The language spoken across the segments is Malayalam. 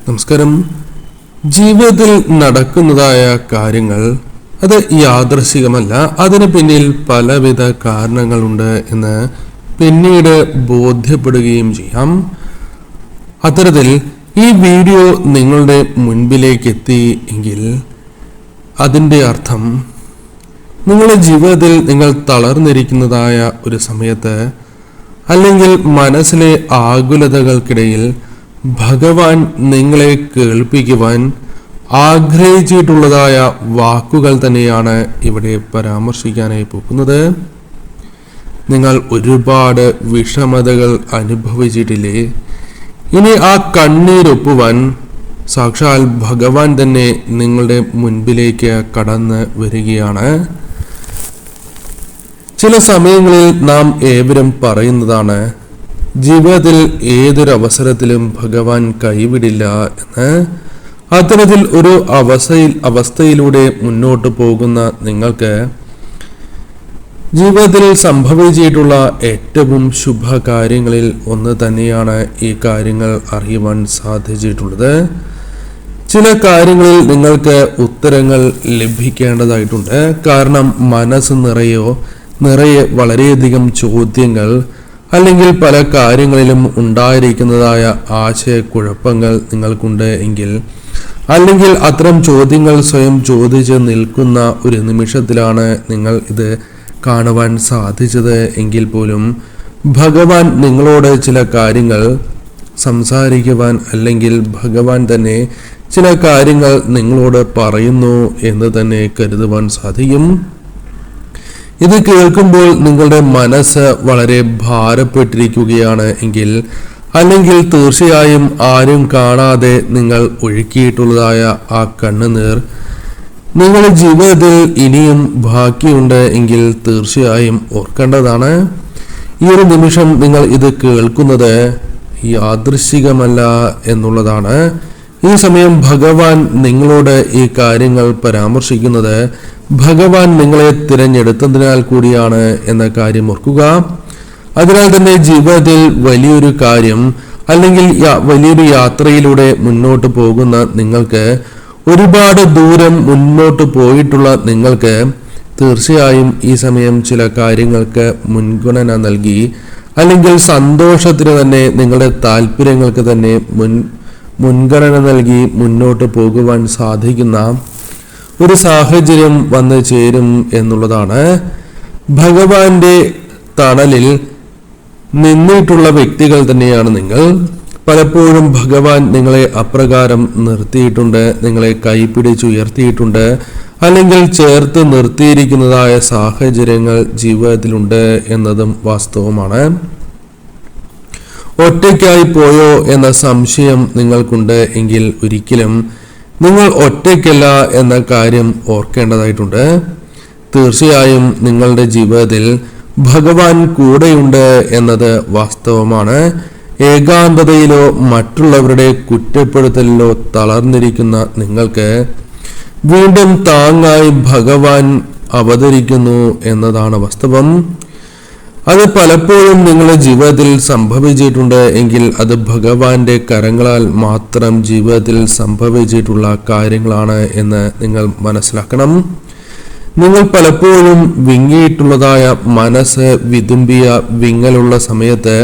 നമസ്കാരം. ജീവിതത്തിൽ നടക്കുന്നതായ കാര്യങ്ങൾ അത് യാദൃശികമല്ല, അതിന് പിന്നിൽ പലവിധ കാരണങ്ങളുണ്ട് എന്ന് പിന്നീട് ബോധ്യപ്പെടുകയും ചെയ്യാം. അത്തരത്തിൽ ഈ വീഡിയോ നിങ്ങളുടെ മുൻപിലേക്ക് എത്തി എങ്കിൽ അതിൻ്റെ അർത്ഥം നിങ്ങളുടെ ജീവിതത്തിൽ നിങ്ങൾ തളർന്നിരിക്കുന്നതായ ഒരു സമയത്ത് അല്ലെങ്കിൽ മനസ്സിലെ ആകുലതകൾക്കിടയിൽ ഭഗവാൻ നിങ്ങളെ കേൾപ്പിക്കുവാൻ ആഗ്രഹിച്ചിട്ടുള്ളതായ വാക്കുകൾ തന്നെയാണ് ഇവിടെ പരാമർശിക്കാനായി പോകുന്നത്. നിങ്ങൾ ഒരുപാട് വിഷമതകൾ അനുഭവിച്ചിട്ടില്ലേ? ഇനി ആ കണ്ണീരൊപ്പുവാൻ സാക്ഷാൽ ഭഗവാൻ തന്നെ നിങ്ങളുടെ മുൻപിലേക്ക് കടന്ന് വരികയാണ്. ചില സമയങ്ങളിൽ നാം ഏവരും പറയുന്നതാണ്, ജീവിതത്തിൽ ഏതൊരവസരത്തിലും ഭഗവാൻ കൈവിടില്ല എന്ന്. അത്തരത്തിൽ ഒരു അവസ്ഥയിലൂടെ മുന്നോട്ട് പോകുന്ന നിങ്ങൾക്ക് ജീവിതത്തിൽ സംഭവിച്ചിട്ടുള്ള ഏറ്റവും ശുഭകാര്യങ്ങളിൽ ഒന്ന് തന്നെയാണ് ഈ കാര്യങ്ങൾ അറിയുവാൻ സാധിച്ചിട്ടുള്ളത്. ചില കാര്യങ്ങളിൽ നിങ്ങൾക്ക് ഉത്തരങ്ങൾ ലഭിക്കേണ്ടതായിട്ടുണ്ട്. കാരണം മനസ്സ് നിറയെ വളരെയധികം ചോദ്യങ്ങൾ അല്ലെങ്കിൽ പല കാര്യങ്ങളിലും ഉണ്ടായിരിക്കുന്നതായ ആശയക്കുഴപ്പങ്ങൾ നിങ്ങൾക്കുണ്ട് എങ്കിൽ, അല്ലെങ്കിൽ അത്തരം ചോദ്യങ്ങൾ സ്വയം ചോദിച്ച് നിൽക്കുന്ന ഒരു നിമിഷത്തിലാണ് നിങ്ങൾ ഇത് കാണുവാൻ സാധിച്ചത് എങ്കിൽ പോലും ഭഗവാൻ നിങ്ങളോട് ചില കാര്യങ്ങൾ സംസാരിക്കുവാൻ, അല്ലെങ്കിൽ ഭഗവാൻ തന്നെ ചില കാര്യങ്ങൾ നിങ്ങളോട് പറയുന്നു എന്ന് തന്നെ കരുതുവാൻ സാധിക്കും. ഇത് കേൾക്കുമ്പോൾ നിങ്ങളുടെ മനസ്സ് വളരെ ഭാരപ്പെട്ടിരിക്കുകയാണ് എങ്കിൽ, അല്ലെങ്കിൽ തീർച്ചയായും ആരും കാണാതെ നിങ്ങൾ ഒഴുക്കിയിട്ടുള്ളതായ ആ കണ്ണുനീർ നിങ്ങളുടെ ജീവിതത്തിൽ ഇനിയും ബാക്കിയുണ്ട് എങ്കിൽ തീർച്ചയായും ഓർക്കേണ്ടതാണ്. ഈ ഒരു നിമിഷം നിങ്ങൾ ഇത് കേൾക്കുന്നത് യാദൃശ്ചികമല്ല എന്നുള്ളതാണ്. ഈ സമയം ഭഗവാൻ നിങ്ങളോട് ഈ കാര്യങ്ങൾ പരാമർശിക്കുന്നത് ഭഗവാൻ നിങ്ങളെ തിരഞ്ഞെടുത്തതിനാൽ കൂടിയാണ് എന്ന കാര്യം ഓർക്കുക. അതിനാൽ തന്നെ ജീവിതത്തിൽ വലിയൊരു കാര്യം അല്ലെങ്കിൽ വലിയൊരു യാത്രയിലൂടെ മുന്നോട്ട് പോകുന്ന നിങ്ങൾക്ക്, ഒരുപാട് ദൂരം മുന്നോട്ട് പോയിട്ടുള്ള നിങ്ങൾക്ക് തീർച്ചയായും ഈ സമയം ചില കാര്യങ്ങൾക്ക് മുൻഗണന നൽകി, അല്ലെങ്കിൽ സന്തോഷത്തിന് തന്നെ നിങ്ങളുടെ താല്പര്യങ്ങൾക്ക് തന്നെ മുൻഗണന നൽകി മുന്നോട്ട് പോകുവാൻ സാധിക്കുന്ന ഒരു സാഹചര്യം വന്നു ചേരും എന്നുള്ളതാണ്. ഭഗവാന്റെ തണലിൽ നിന്നിട്ടുള്ള വ്യക്തികൾ തന്നെയാണ് നിങ്ങൾ. പലപ്പോഴും ഭഗവാൻ നിങ്ങളെ അപ്രകാരം നിർത്തിയിട്ടുണ്ട്, നിങ്ങളെ കൈപിടിച്ചുയർത്തിയിട്ടുണ്ട്, അല്ലെങ്കിൽ ചേർത്ത് നിർത്തിയിരിക്കുന്നതായ സാഹചര്യങ്ങൾ ജീവിതത്തിലുണ്ട് എന്നതും വാസ്തവമാണ്. ഒറ്റയ്ക്കായി പോയോ എന്ന സംശയം നിങ്ങൾക്കുണ്ട് എങ്കിൽ ഒരിക്കലും നിങ്ങൾ ഒറ്റയ്ക്കല്ല എന്ന കാര്യം ഓർക്കേണ്ടതായിട്ടുണ്ട്. തീർച്ചയായും നിങ്ങളുടെ ജീവിതത്തിൽ ഭഗവാൻ കൂടെയുണ്ട് എന്നത് വാസ്തവമാണ്. ഏകാന്തതയിലോ മറ്റുള്ളവരുടെ കുറ്റപ്പെടുത്തലിലോ തളർന്നിരിക്കുന്ന നിങ്ങൾക്ക് വീണ്ടും താങ്ങായി ഭഗവാൻ അവതരിക്കുന്നു എന്നതാണ് വാസ്തവം. അത് പലപ്പോഴും നിങ്ങളുടെ ജീവിതത്തിൽ സംഭവിച്ചിട്ടുണ്ട് എങ്കിൽ അത് ഭഗവാന്റെ കരങ്ങളാൽ മാത്രം ജീവിതത്തിൽ സംഭവിച്ചിട്ടുള്ള കാര്യങ്ങളാണ് എന്ന് നിങ്ങൾ മനസ്സിലാക്കണം. നിങ്ങൾ പലപ്പോഴും വിങ്ങിയിട്ടുള്ളതായ മനസ്സ് വിതുമ്പിയ വിങ്ങലുള്ള സമയത്ത്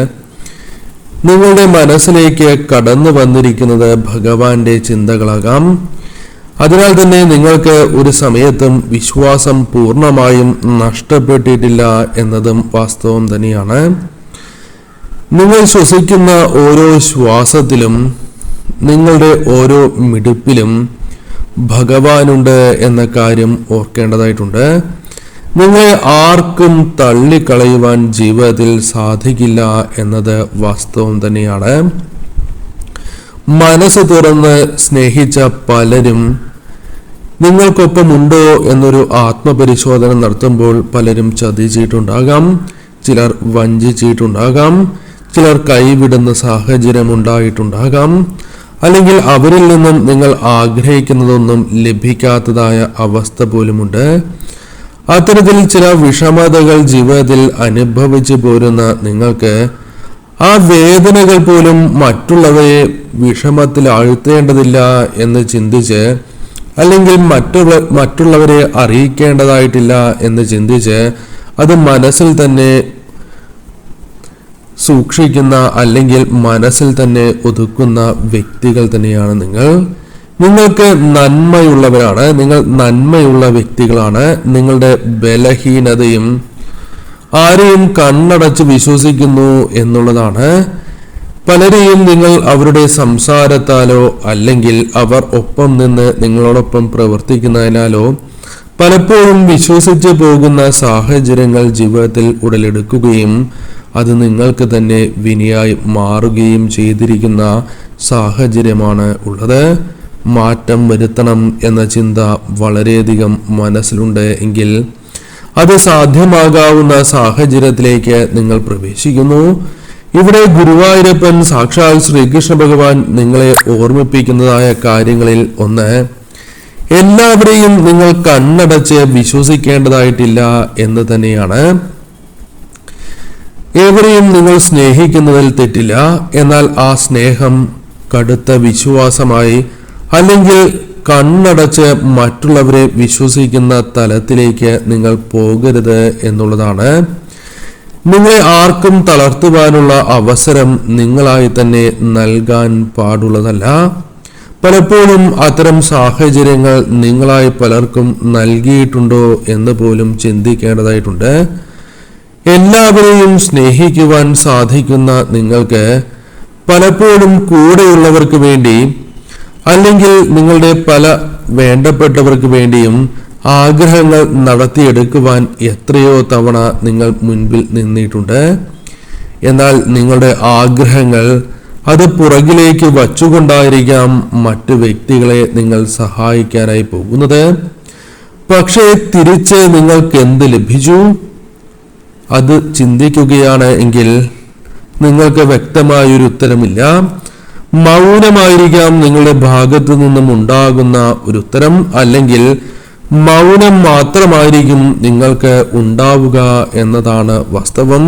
നിങ്ങളുടെ മനസ്സിലേക്ക് കടന്നു വന്നിരിക്കുന്നത് ഭഗവാന്റെ ചിന്തകളാകാം. അതിനാൽ തന്നെ നിങ്ങൾക്ക് ഒരു സമയത്തും വിശ്വാസം പൂർണ്ണമായും നഷ്ടപ്പെട്ടിട്ടില്ല എന്നതും വാസ്തവം തന്നെയാണ്. നിങ്ങൾ ശ്വസിക്കുന്ന ഓരോ ശ്വാസത്തിലും നിങ്ങളുടെ ഓരോ മിടുപ്പിലും ഭഗവാനുണ്ട് എന്ന കാര്യം ഓർക്കേണ്ടതായിട്ടുണ്ട്. നിങ്ങളെ ആർക്കും തള്ളിക്കളയുവാൻ ജീവിതത്തിൽ സാധിക്കില്ല എന്നത് വാസ്തവം തന്നെയാണ്. മനസ്സ് തുറന്ന് സ്നേഹിച്ച പലരും നിങ്ങൾക്കൊപ്പമുണ്ടോ എന്നൊരു ആത്മപരിശോധന നടത്തുമ്പോൾ പലരും ചതിച്ചിട്ടുണ്ടാകാം, ചിലർ വഞ്ചിച്ചിട്ടുണ്ടാകാം, ചിലർ കൈവിടുന്ന സാഹചര്യം ഉണ്ടായിട്ടുണ്ടാകാം, അല്ലെങ്കിൽ അവരിൽ നിന്നും നിങ്ങൾ ആഗ്രഹിക്കുന്നതൊന്നും ലഭിക്കാത്തതായ അവസ്ഥ പോലുമുണ്ട്. അത്തരത്തിൽ ചില വിഷമതകൾ ജീവിതത്തിൽ അനുഭവിച്ചു പോരുന്ന നിങ്ങൾക്ക് ആ വേദനകൾ പോലും മറ്റുള്ളവരെ വിഷമത്തിൽ ആഴ്ത്തേണ്ടതില്ല എന്ന് ചിന്തിച്ച്, അല്ലെങ്കിൽ മറ്റുള്ളവരെ അറിയിക്കേണ്ടതായിട്ടില്ല എന്ന് ചിന്തിച്ച് അത് മനസ്സിൽ തന്നെ സൂക്ഷിക്കുന്ന, അല്ലെങ്കിൽ മനസ്സിൽ തന്നെ ഒതുക്കുന്ന വ്യക്തികൾ തന്നെയാണ് നിങ്ങൾ. നിങ്ങൾക്ക് നന്മയുള്ളവരാണ്, നിങ്ങൾ നന്മയുള്ള വ്യക്തികളാണ്. നിങ്ങളുടെ ബലഹീനതയും ആരെയും കണ്ണടച്ച് വിശ്വസിക്കുന്നു എന്നുള്ളതാണ്. പലരെയും നിങ്ങൾ അവരുടെ സംസാരത്താലോ അല്ലെങ്കിൽ അവർ ഒപ്പം നിന്ന് നിങ്ങളോടൊപ്പം പ്രവർത്തിക്കുന്നതിനാലോ പലപ്പോഴും വിശ്വസിച്ച് പോകുന്ന സാഹചര്യങ്ങൾ ജീവിതത്തിൽ ഉടലെടുക്കുകയും അത് നിങ്ങൾക്ക് തന്നെ വിനയായി മാറുകയും ചെയ്തിരിക്കുന്ന സാഹചര്യമാണ് ഉള്ളത്. മാറ്റം വരുത്തണം എന്ന ചിന്ത വളരെയധികം മനസ്സിലുണ്ട് എങ്കിൽ അത് സാധ്യമാകാവുന്ന സാഹചര്യത്തിലേക്ക് നിങ്ങൾ പ്രവേശിക്കുന്നു. ഇവിടെ ഗുരുവായൂരപ്പൻ സാക്ഷാൽ ശ്രീകൃഷ്ണ ഭഗവാൻ നിങ്ങളെ ഓർമ്മിപ്പിക്കുന്നതായ കാര്യങ്ങളിൽ ഒന്ന്, എല്ലാവരെയും നിങ്ങൾ കണ്ണടച്ച് വിശ്വസിക്കേണ്ടതായിട്ടില്ല എന്ന് തന്നെയാണ്. ഏവരെയും നിങ്ങൾ സ്നേഹിക്കുന്നതിൽ തെറ്റില്ല. എന്നാൽ ആ സ്നേഹം കടുത്ത വിശ്വാസമായി അല്ലെങ്കിൽ കണ്ണടച്ച് മറ്റുള്ളവരെ വിശ്വസിക്കുന്ന തലത്തിലേക്ക് നിങ്ങൾ പോകരുത് എന്നുള്ളതാണ്. നിങ്ങളെ ആർക്കും തളർത്തുവാനുള്ള അവസരം നിങ്ങളായി തന്നെ നൽകാൻ പാടുള്ളതല്ല. പലപ്പോഴും അത്തരം സാഹചര്യങ്ങൾ നിങ്ങളായി പലർക്കും നൽകിയിട്ടുണ്ടോ എന്ന് പോലും ചിന്തിക്കേണ്ടതായിട്ടുണ്ട്. എല്ലാവരെയും സ്നേഹിക്കുവാൻ സാധിക്കുന്ന നിങ്ങൾക്ക് പലപ്പോഴും കൂടെയുള്ളവർക്ക് വേണ്ടി അല്ലെങ്കിൽ നിങ്ങളുടെ പല വേണ്ടപ്പെട്ടവർക്ക് വേണ്ടിയും ആഗ്രഹങ്ങൾ നടത്തിയെടുക്കുവാൻ എത്രയോ തവണ നിങ്ങൾ മുൻപിൽ നിന്നിട്ടുണ്ട്. എന്നാൽ നിങ്ങളുടെ ആഗ്രഹങ്ങൾ അത് പുറകിലേക്ക് വച്ചുകൊണ്ടായിരിക്കാം മറ്റു വ്യക്തികളെ നിങ്ങൾ സഹായിക്കാനായി പോകുന്നത്. പക്ഷേ തിരിച്ച് നിങ്ങൾക്ക് എന്ത് ലഭിച്ചു? അത് ചിന്തിക്കുകയാണ് എങ്കിൽ നിങ്ങൾക്ക് വ്യക്തമായൊരു ഉത്തരമില്ല. മൗനമായിരിക്കാം നിങ്ങളുടെ ഭാഗത്തു നിന്നും ഉണ്ടാകുന്ന ഒരു ഉത്തരം, അല്ലെങ്കിൽ മൗനം മാത്രമായിരിക്കും നിങ്ങൾക്ക് ഉണ്ടാവുക എന്നതാണ് വാസ്തവം.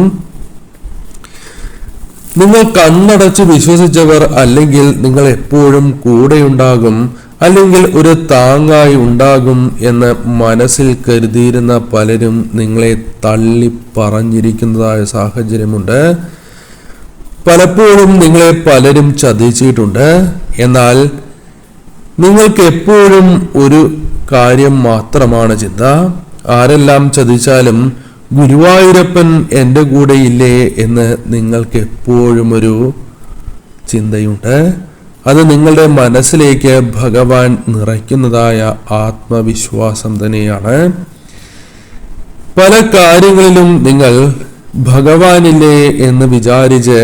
നിങ്ങൾ കണ്ണടച്ച് വിശ്വസിച്ചവർ അല്ലെങ്കിൽ നിങ്ങൾ എപ്പോഴും കൂടെയുണ്ടാകും, അല്ലെങ്കിൽ ഒരു താങ്ങായി ഉണ്ടാകും എന്ന് മനസ്സിൽ കരുതിയിരുന്ന പലരും നിങ്ങളെ തള്ളി പറഞ്ഞിരിക്കുന്നതായ സാഹചര്യമുണ്ട്. പലപ്പോഴും നിങ്ങളെ പലരും ചതിച്ചിട്ടുണ്ട്. എന്നാൽ നിങ്ങൾക്ക് എപ്പോഴും ഒരു കാര്യം മാത്രമാണ് ചിന്ത, ആരെല്ലാം ചതിച്ചാലും ഗുരുവായൂരപ്പൻ എൻ്റെ കൂടെ ഇല്ലേ എന്ന് നിങ്ങൾക്ക് എപ്പോഴും ഒരു ചിന്തയുണ്ട്. അത് നിങ്ങളുടെ മനസ്സിലേക്ക് ഭഗവാൻ നിറയ്ക്കുന്നതായ ആത്മവിശ്വാസം തന്നെയാണ്. പല കാര്യങ്ങളിലും നിങ്ങൾ ഭഗവാനില്ലേ എന്ന് വിചാരിച്ച്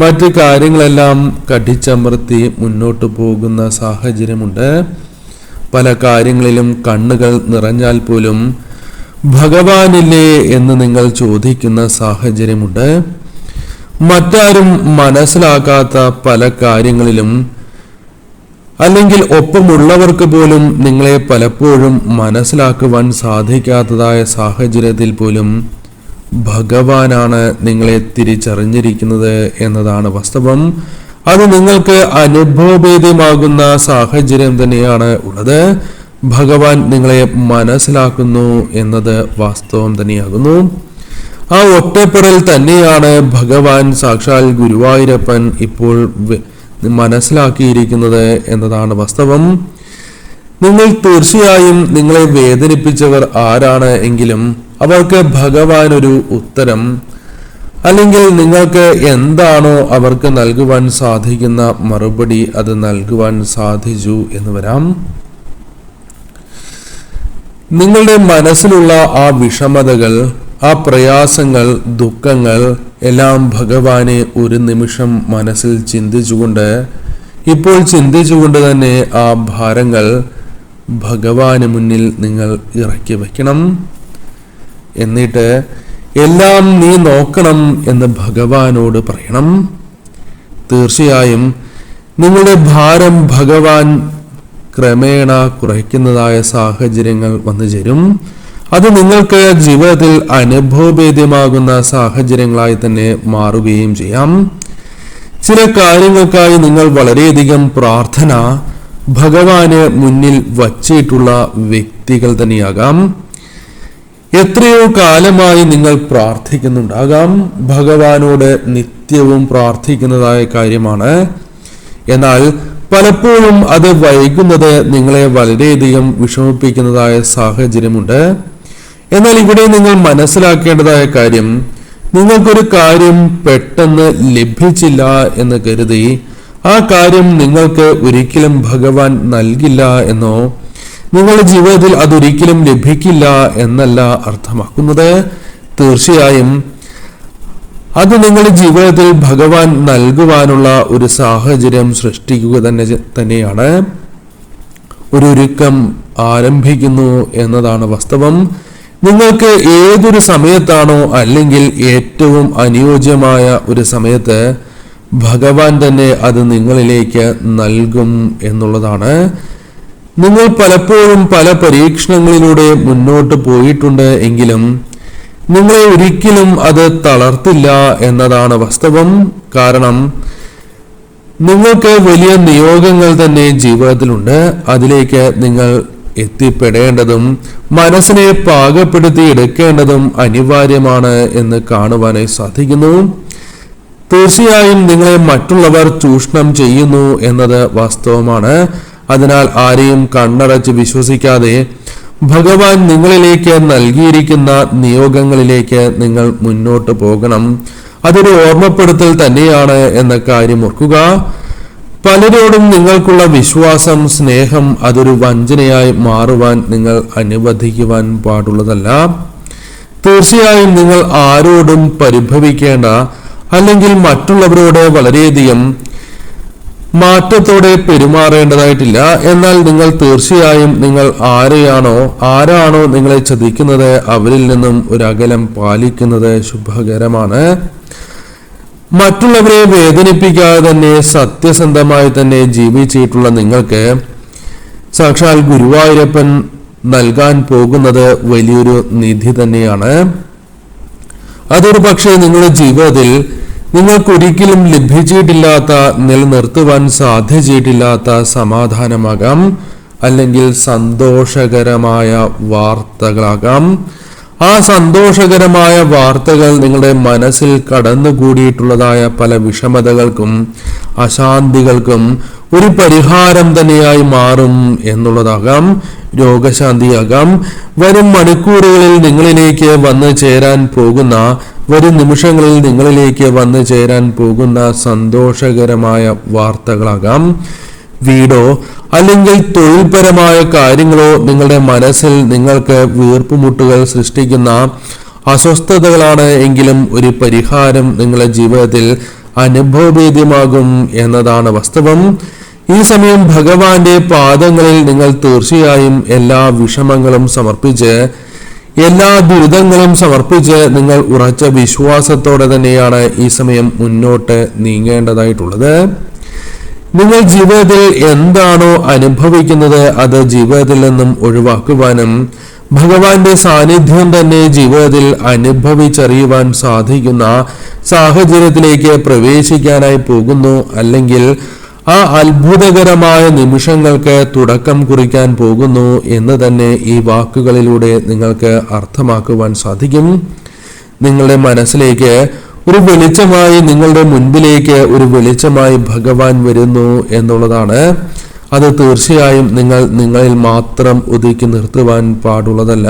മറ്റു കാര്യങ്ങളെല്ലാം കടിച്ചമർത്തി മുന്നോട്ട് പോകുന്ന സാഹചര്യമുണ്ട്. പല കാര്യങ്ങളിലും കണ്ണുകൾ നിറഞ്ഞാൽ പോലും ഭഗവാനില്ലേ എന്ന് നിങ്ങൾ ചോദിക്കുന്ന സാഹചര്യമുണ്ട്. മറ്റാരും മനസ്സിലാക്കാത്ത പല കാര്യങ്ങളിലും അല്ലെങ്കിൽ ഒപ്പമുള്ളവർക്ക് പോലും നിങ്ങളെ പലപ്പോഴും മനസ്സിലാക്കുവാൻ സാധിക്കാത്തതായ സാഹചര്യത്തിൽ പോലും ഭഗവാനാണ് നിങ്ങളെ തിരിച്ചറിഞ്ഞിരിക്കുന്നത് എന്നതാണ് വാസ്തവം. അത് നിങ്ങൾക്ക് അനുഭവഭേദ്യമാകുന്ന സാഹചര്യം തന്നെയാണ് ഉള്ളത്. ഭഗവാൻ നിങ്ങളെ മനസ്സിലാക്കുന്നു എന്നത് വാസ്തവം തന്നെയാകുന്നു. ആ ഒറ്റപ്പെടൽ തന്നെയാണ് ഭഗവാൻ സാക്ഷാൽ ഗുരുവായൂരപ്പൻ ഇപ്പോൾ മനസ്സിലാക്കിയിരിക്കുന്നത് എന്നതാണ് വാസ്തവം. നിങ്ങൾ തീർച്ചയായും നിങ്ങളെ വേദനിപ്പിച്ചവർ ആരാണ് എങ്കിലും അവർക്ക് ഭഗവാൻ ഒരു ഉത്തരം, അല്ലെങ്കിൽ നിങ്ങൾക്ക് എന്താണോ അവർക്ക് നൽകുവാൻ സാധിക്കുന്ന മറുപടി അത് നൽകുവാൻ സാധിച്ചു എന്ന് വരാം. നിങ്ങളുടെ മനസ്സിലുള്ള ആ വിഷമതകൾ, ആ പ്രയാസങ്ങൾ, ദുഃഖങ്ങൾ എല്ലാം ഭഗവാനെ ഒരു നിമിഷം മനസ്സിൽ ചിന്തിച്ചുകൊണ്ട് തന്നെ ആ ഭാരങ്ങൾ ഭഗവാന് മുന്നിൽ നിങ്ങൾ ഇറക്കി വയ്ക്കണം. എന്നിട്ട് എല്ലാം നീ നോക്കണം എന്ന് ഭഗവാനോട് പറയണം. തീർച്ചയായും നിങ്ങളുടെ ഭാരം ഭഗവാൻ ക്രമേണ കുറയ്ക്കുന്നതായ സാഹചര്യങ്ങൾ വന്നു ചേരും. അത് നിങ്ങൾക്ക് ജീവിതത്തിൽ അനുഭവഭേദ്യമാകുന്ന സാഹചര്യങ്ങളായി തന്നെ മാറുകയും ചെയ്യാം. ചില കാര്യങ്ങൾക്കായി നിങ്ങൾ വളരെയധികം പ്രാർത്ഥന ഭഗവാന് മുന്നിൽ വച്ചിട്ടുള്ള വ്യക്തികൾ തന്നെയാകാം. എത്രയോ കാലമായി നിങ്ങൾ പ്രാർത്ഥിക്കുന്നുണ്ടാകാം, ഭഗവാനോട് നിത്യവും പ്രാർത്ഥിക്കുന്നതായ കാര്യമാണ്. എന്നാൽ പലപ്പോഴും അത് വൈകുന്നത് നിങ്ങളെ വളരെയധികം വിഷമിപ്പിക്കുന്നതായ സാഹചര്യമുണ്ട്. എന്നാൽ ഇവിടെ നിങ്ങൾ മനസ്സിലാക്കേണ്ടതായ കാര്യം, നിങ്ങൾക്കൊരു കാര്യം പെട്ടെന്ന് ലഭിച്ചില്ല എന്ന് കരുതി ആ കാര്യം നിങ്ങൾക്ക് ഒരിക്കലും ഭഗവാൻ നൽകില്ല എന്നോ നിങ്ങളുടെ ജീവിതത്തിൽ അതൊരിക്കലും ലഭിക്കില്ല എന്നല്ല അർത്ഥമാക്കുന്നത്. തീർച്ചയായും അത് നിങ്ങളുടെ ജീവിതത്തിൽ ഭഗവാൻ നൽകുവാനുള്ള ഒരു സാഹചര്യം സൃഷ്ടിക്കുക തന്നെയാണ്. ഒരു ഒരുക്കം ആരംഭിക്കുന്നു എന്നതാണ് വാസ്തവം. നിങ്ങൾക്ക് ഏതൊരു സമയത്താണോ അല്ലെങ്കിൽ ഏറ്റവും അനുയോജ്യമായ ഒരു സമയത്ത് ഭഗവാൻ തന്നെ അത് നിങ്ങളിലേക്ക് നൽകും എന്നുള്ളതാണ്. നിങ്ങൾ പലപ്പോഴും പല പരീക്ഷണങ്ങളിലൂടെ മുന്നോട്ട് പോയിട്ടുണ്ട് എങ്കിലും നിങ്ങളെ ഒരിക്കലും അത് തളർത്തില്ല എന്നതാണ് വാസ്തവം. കാരണം നിങ്ങൾക്ക് വലിയ നിയോഗങ്ങൾ തന്നെ ജീവിതത്തിലുണ്ട്. അതിലേക്ക് നിങ്ങൾ എത്തിപ്പെടേണ്ടതും മനസ്സിനെ പാകപ്പെടുത്തി എടുക്കേണ്ടതും അനിവാര്യമാണ് എന്ന് കാണുവാനായി സാധിക്കുന്നു. തീർച്ചയായും നിങ്ങളെ മറ്റുള്ളവർ ചൂഷണം ചെയ്യുന്നു എന്നത് വാസ്തവമാണ്. അതിനാൽ ആരെയും കണ്ണടച്ച് വിശ്വസിക്കാതെ ഭഗവാൻ നിങ്ങളിലേക്ക് നൽകിയിരിക്കുന്ന നിയോഗങ്ങളിലേക്ക് നിങ്ങൾ മുന്നോട്ട് പോകണം. അതൊരു ഓർമ്മപ്പെടുത്തൽ തന്നെയാണ് എന്ന കാര്യം ഓർക്കുക. പലരോടും നിങ്ങൾക്കുള്ള വിശ്വാസം, സ്നേഹം അതൊരു വഞ്ചനയായി മാറുവാൻ നിങ്ങൾ അനുവദിക്കുവാൻ പാടുള്ളതല്ല. തീർച്ചയായും നിങ്ങൾ ആരോടും പരിഭവിക്കേണ്ട, അല്ലെങ്കിൽ മറ്റുള്ളവരോട് വളരെയധികം മാറ്റത്തോടെ പെരുമാറേണ്ടതായിട്ടില്ല. എന്നാൽ നിങ്ങൾ തീർച്ചയായും നിങ്ങൾ ആരാണോ നിങ്ങളെ ചതിക്കുന്നത് അവരിൽ നിന്നും ഒരു അകലം പാലിക്കുന്നത് ശുഭകരമാണ്. മറ്റുള്ളവരെ വേദനിപ്പിക്കാതെ തന്നെ സത്യസന്ധമായി തന്നെ ജീവിച്ചിട്ടുള്ള നിങ്ങൾക്ക് സാക്ഷാൽ ഗുരുവായൂരപ്പൻ നൽകാൻ പോകുന്നത് വലിയൊരു നിധി തന്നെയാണ്. അതൊരു പക്ഷേ നിങ്ങളുടെ ജീവിതത്തിൽ നിങ്ങൾക്കൊരിക്കലും ലഭിച്ചിട്ടില്ലാത്ത, നിലനിർത്തുവാൻ സാധിച്ചിട്ടില്ലാത്ത സമാധാനമാകാം, അല്ലെങ്കിൽ സന്തോഷകരമായ വാർത്തകളാകാം. ആ സന്തോഷകരമായ വാർത്തകൾ നിങ്ങളുടെ മനസ്സിൽ കടന്നുകൂടിയിട്ടുള്ളതായ പല വിഷമതകൾക്കും അശാന്തികൾക്കും ഒരു പരിഹാരം തന്നെയായി മാറും എന്നുള്ളതാകാം. രോഗശാന്തിയാകാം. വരും മണിക്കൂറുകളിൽ നിങ്ങളിലേക്ക് വന്നു ചേരാൻ പോകുന്ന, വരും നിമിഷങ്ങളിൽ നിങ്ങളിലേക്ക് വന്നു ചേരാൻ പോകുന്ന സന്തോഷകരമായ വാർത്തകളാകാം. വീടോ അല്ലെങ്കിൽ തൊഴിൽപരമായ കാര്യങ്ങളോ നിങ്ങളുടെ മനസ്സിൽ നിങ്ങൾക്ക് വീർപ്പുമുട്ടുകൾ സൃഷ്ടിക്കുന്ന അസ്വസ്ഥതകളാണ് എങ്കിലും ഒരു പരിഹാരം നിങ്ങളുടെ ജീവിതത്തിൽ അനുഭവവേദ്യമാകും എന്നതാണ് വാസ്തവം. ഈ സമയം ഭഗവാന്റെ പാദങ്ങളിൽ നിങ്ങൾ തീർച്ചയായും എല്ലാ വിഷമങ്ങളും സമർപ്പിച്ച്, എല്ലാ ദുരിതങ്ങളും സമർപ്പിച്ച് നിങ്ങൾ ഉറച്ച വിശ്വാസത്തോടെ തന്നെയാണ് ഈ സമയം മുന്നോട്ട് നീങ്ങേണ്ടതായിട്ടുള്ളത്. നിങ്ങൾ ജീവിതത്തിൽ എന്താണോ അനുഭവിക്കുന്നത് അത് ജീവിതത്തിൽ നിന്നും ഒഴിവാക്കുവാനും ഭഗവാന്റെ സാന്നിധ്യം തന്നെ ജീവിതത്തിൽ അനുഭവിച്ചറിയുവാൻ സാധിക്കുന്ന സാഹചര്യത്തിലേക്ക് പ്രവേശിക്കാനായി പോകുന്നു, അല്ലെങ്കിൽ ആ അത്ഭുതകരമായ നിമിഷങ്ങൾക്ക് തുടക്കം കുറിക്കാൻ പോകുന്നു എന്ന് തന്നെ ഈ വാക്കുകളിലൂടെ നിങ്ങൾക്ക് അർത്ഥമാക്കുവാൻ സാധിക്കും. നിങ്ങളുടെ മനസ്സിലേക്ക് ഒരു വെളിച്ചമായി, നിങ്ങളുടെ മുൻപിലേക്ക് ഒരു വെളിച്ചമായി ഭഗവാൻ വരുന്നു എന്നുള്ളതാണ്. അത് തീർച്ചയായും നിങ്ങളിൽ മാത്രം ഒതുക്കി നിർത്തുവാൻ പാടുള്ളതല്ല.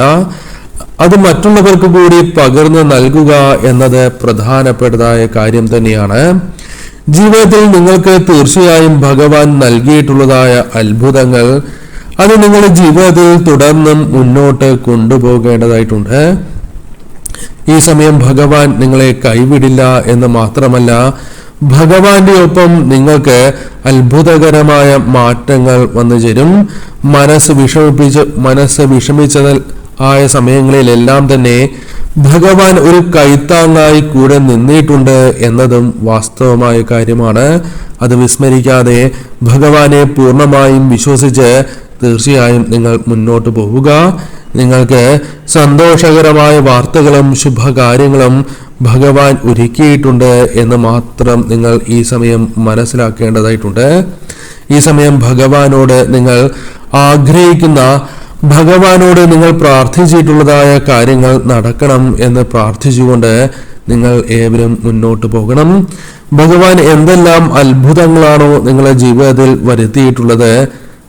അത് മറ്റുള്ളവർക്ക് കൂടി പകർന്നു നൽകുക എന്നത് പ്രധാനപ്പെട്ടതായ കാര്യം തന്നെയാണ്. ജീവിതത്തിൽ നിങ്ങൾക്ക് തീർച്ചയായും ഭഗവാൻ നൽകിയിട്ടുള്ളതായ അത്ഭുതങ്ങൾ അത് നിങ്ങളുടെ ജീവിതത്തിൽ തുടർന്നും മുന്നോട്ട് കൊണ്ടുപോകേണ്ടതായിട്ടുണ്ട്. ഈ സമയം ഭഗവാൻ നിങ്ങളെ കൈവിടില്ല എന്ന് മാത്രമല്ല, ഭഗവാന്റെ ഒപ്പം നിങ്ങൾക്ക് അത്ഭുതകരമായ മാറ്റങ്ങൾ വന്നു ചേരും. മനസ്സ് വിഷമിച്ചത് ആയ സമയങ്ങളിലെല്ലാം തന്നെ ഭഗവാൻ ഒരു കൈത്താങ്ങായി കൂടെ നിന്നിട്ടുണ്ട് എന്നതും വാസ്തവമായ കാര്യമാണ്. അത് വിസ്മരിക്കാതെ ഭഗവാനെ പൂർണ്ണമായും വിശ്വസിച്ച് തീർച്ചയായും നിങ്ങൾ മുന്നോട്ട് പോവുക. നിങ്ങൾക്ക് സന്തോഷകരമായ വാർത്തകളും ശുഭകാര്യങ്ങളും ഭഗവാൻ ഒരുക്കിയിട്ടുണ്ട് എന്ന് മാത്രം നിങ്ങൾ ഈ സമയം മനസ്സിലാക്കേണ്ടതായിട്ടുണ്ട്. ഈ സമയം ഭഗവാനോട് നിങ്ങൾ ആഗ്രഹിക്കുന്ന, ഭഗവാനോട് നിങ്ങൾ പ്രാർത്ഥിച്ചിട്ടുള്ളതായ കാര്യങ്ങൾ നടക്കണം എന്ന് പ്രാർത്ഥിച്ചുകൊണ്ട് നിങ്ങൾ ഏവരും മുന്നോട്ട് പോകണം. ഭഗവാൻ എന്തെല്ലാം അത്ഭുതങ്ങളാണോ നിങ്ങളുടെ ജീവിതത്തിൽ വരുത്തിയിട്ടുള്ളത്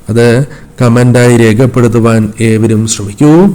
അത് കമന്റായി രേഖപ്പെടുത്തുവാൻ ഏവരും ശ്രമിക്കൂ.